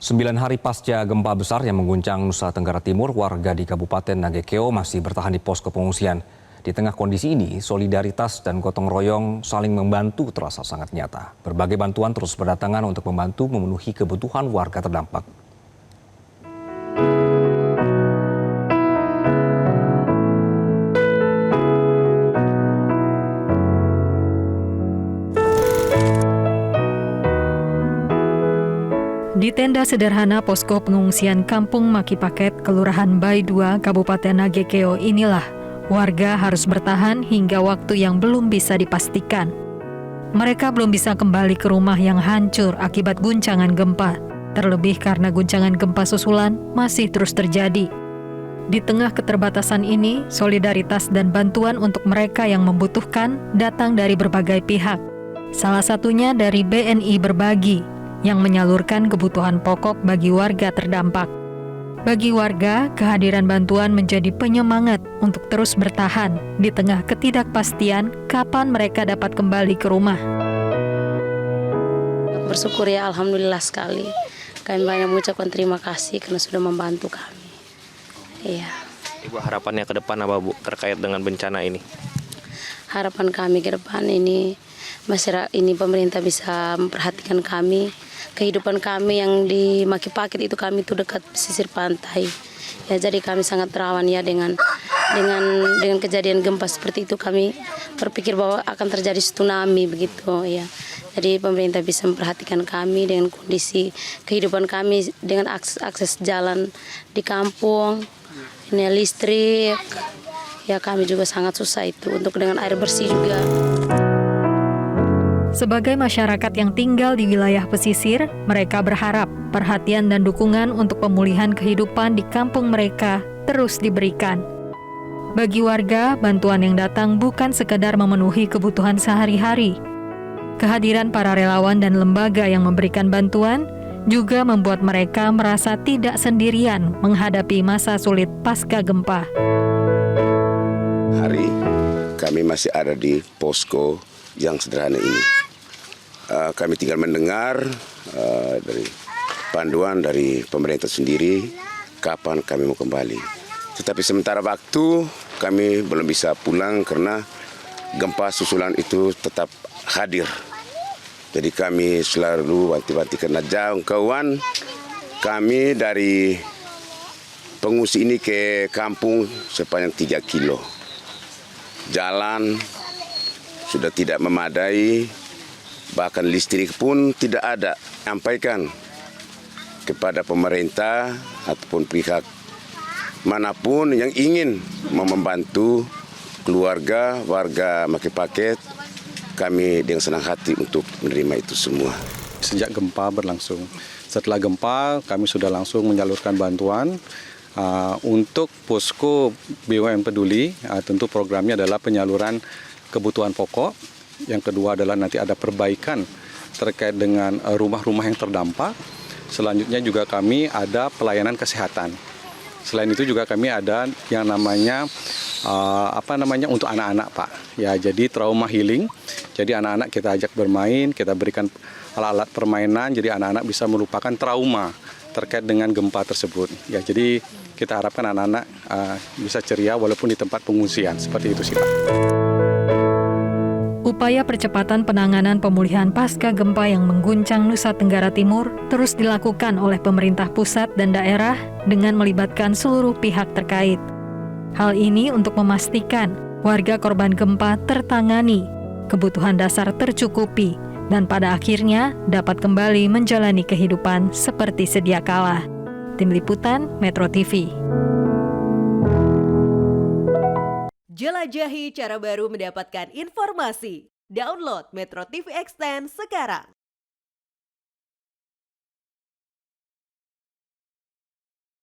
9 hari pasca gempa besar yang mengguncang Nusa Tenggara Timur, warga di Kabupaten Nagekeo masih bertahan di posko pengungsian. Di tengah kondisi ini, solidaritas dan gotong royong saling membantu terasa sangat nyata. Berbagai bantuan terus berdatangan untuk membantu memenuhi kebutuhan warga terdampak. Di tenda sederhana posko pengungsian Kampung Makipaket, Kelurahan Bai 2, Kabupaten Nagekeo inilah warga harus bertahan hingga waktu yang belum bisa dipastikan. Mereka belum bisa kembali ke rumah yang hancur akibat guncangan gempa, terlebih karena guncangan gempa susulan masih terus terjadi. Di tengah keterbatasan ini, solidaritas dan bantuan untuk mereka yang membutuhkan datang dari berbagai pihak. Salah satunya dari BNI Berbagi, yang menyalurkan kebutuhan pokok bagi warga terdampak. Bagi warga, kehadiran bantuan menjadi penyemangat untuk terus bertahan di tengah ketidakpastian kapan mereka dapat kembali ke rumah. Bersyukur ya, alhamdulillah sekali. Kami banyak mengucapkan terima kasih karena sudah membantu kami. Iya. Ibu, harapannya ke depan apa, Bu, terkait dengan bencana ini? Harapan kami ke depan ini, masyarakat ini pemerintah bisa memperhatikan kami. Kehidupan kami yang di Makipaket itu kami itu dekat pesisir pantai. Ya, jadi kami sangat rawan ya dengan kejadian gempa seperti itu. Kami berpikir bahwa akan terjadi tsunami begitu ya. Jadi pemerintah bisa memperhatikan kami dengan kondisi kehidupan kami dengan akses jalan di kampung, ini listrik. Ya, kami juga sangat susah itu untuk dengan air bersih juga. Sebagai masyarakat yang tinggal di wilayah pesisir, mereka berharap perhatian dan dukungan untuk pemulihan kehidupan di kampung mereka terus diberikan. Bagi warga, bantuan yang datang bukan sekadar memenuhi kebutuhan sehari-hari. Kehadiran para relawan dan lembaga yang memberikan bantuan juga membuat mereka merasa tidak sendirian menghadapi masa sulit pasca gempa. Hari kami masih ada di posko yang sederhana ini. Kami tinggal mendengar dari panduan dari pemerintah sendiri kapan kami mau kembali. Tetapi sementara waktu kami belum bisa pulang karena gempa susulan itu tetap hadir. Jadi kami selalu wanti-wanti karena jangkauan kami dari pengungsi ini ke kampung sepanjang 3 kilo. Jalan sudah tidak memadai, bahkan listrik pun tidak ada. Sampaikan kepada pemerintah ataupun pihak manapun yang ingin membantu keluarga, warga Makipaket, kami dengan senang hati untuk menerima itu semua. Sejak gempa berlangsung, setelah gempa kami sudah langsung menyalurkan bantuan untuk posko BUMN Peduli. Tentu programnya adalah penyaluran kebutuhan pokok. Yang kedua adalah nanti ada perbaikan terkait dengan rumah-rumah yang terdampak. Selanjutnya juga kami ada pelayanan kesehatan. Selain itu juga kami ada yang namanya untuk anak-anak, Pak. Ya, jadi trauma healing. Jadi anak-anak kita ajak bermain, kita berikan alat-alat permainan, jadi anak-anak bisa melupakan trauma terkait dengan gempa tersebut. Ya, jadi kita harapkan anak-anak bisa ceria walaupun di tempat pengungsian. Seperti itu sih, Pak. Upaya percepatan penanganan pemulihan pasca gempa yang mengguncang Nusa Tenggara Timur terus dilakukan oleh pemerintah pusat dan daerah dengan melibatkan seluruh pihak terkait. Hal ini untuk memastikan warga korban gempa tertangani, kebutuhan dasar tercukupi, dan pada akhirnya dapat kembali menjalani kehidupan seperti sedia kala. Tim Liputan Metro TV. Jelajahi cara baru mendapatkan informasi. Download Metro TV Extend sekarang.